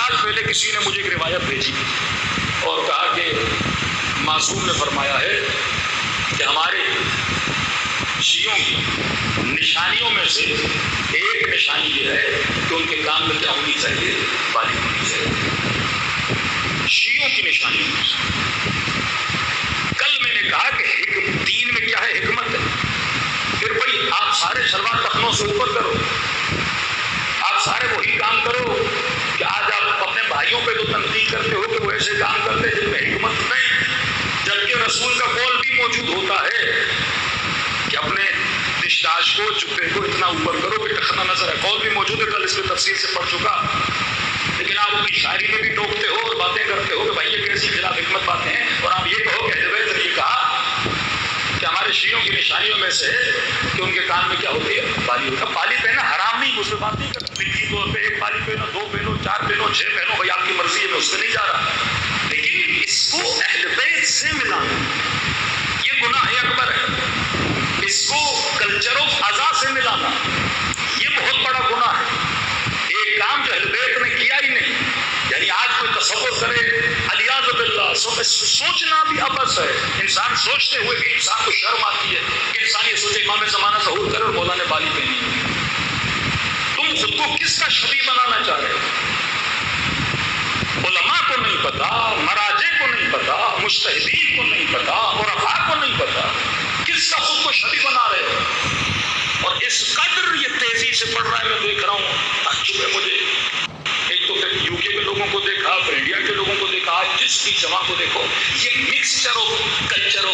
سال پہلے کسی نے مجھے ایک روایت بھیجی اور کہا کہ معصوم نے فرمایا ہے کہ ہمارے شیعوں کی نشانیوں میں سے ایک نشانی یہ ہے کہ ان کے کام میں کیا ہونی چاہیے؟ بالغ ہونی چاہیے۔ شیعوں کی نشانیوں میں سے کل میں نے کہا کہ دین میں کیا ہے؟ حکمت ہے۔ پھر بھائی آپ سارے شلوار ٹخنوں سے اوپر کرو، آپ سارے وہی کام کرو کہ آج آپ اپنے بھائیوں پہ تو تنقید کرتے ہو کہ وہ ایسے کام کرتے جن میں حکمت نہیں، جبکہ رسول کا قول بھی موجود ہوتا ہے کہ اپنے دشداش کو جبے کو اتنا اوپر کرو کہ ٹخنا نظر ہے۔ قول بھی موجود ہے، کل اس میں تفصیل سے پڑھ چکا، لیکن آپ اپنی شاعری میں بھی ٹوکتے ہو اور باتیں کرتے ہو کہ بھائی یہ کیسی خلاف حکمت باتیں ہیں، اور آپ یہ کہو کہ حضرت نے یہ کہا کہ ہمارے شیعوں کی نشانیوں میں سے کہ ان کے کام میں کیا ہوتی ہے؟ پالی ہوتا۔ پالی پہننا حرام نہیں، اس پہ بات نہیں کرتا، فقہی طور پہ ایک پالی پہنو، 2 پہنو، 4 پہنو، 6 پہنو، بھائی آپ کی مرضی ہے، میں اس پہ نہیں جا رہا، لیکن اس کو اہل بیت سے ملانا یہ گناہ اکبر ہے۔ اس کو کلچر آف ازا سے ملانا یہ بہت بڑا گناہ ہے۔ ایک کام جو اہل بیت نے کیا ہی نہیں، یعنی آج کوئی تصور کرے الیاذ باللہ، سوچنا بھی ابس ہے۔ انسان سوچتے ہوئے بھی انسان کو شرم آتی ہے کہ انسان یہ سوچے امام زمانہ ظہور کرے اور مولا نے بالی پہنی۔ تم خود کو کس کا شبیہ بنانا چاہ رہے ہو؟ علماء کو نہیں پتا، مراجع کو نہیں پتا، مجتہدین کو نہیں پتا، عرفاء کو نہیں پتا، کس کا خود کو شبیہ بنا رہے ہو؟ اور اس قدر یہ تیزی سے بڑھ رہا ہے، میں دیکھ رہا ہوں، تعجب ہے مجھے۔ ایک تو پھر یو کے لوگوں کو دیکھا، پھر انڈیا کے لوگوں کو دیکھا، جس بھی جماعت کو دیکھو، یہ مکسچر آف کلچر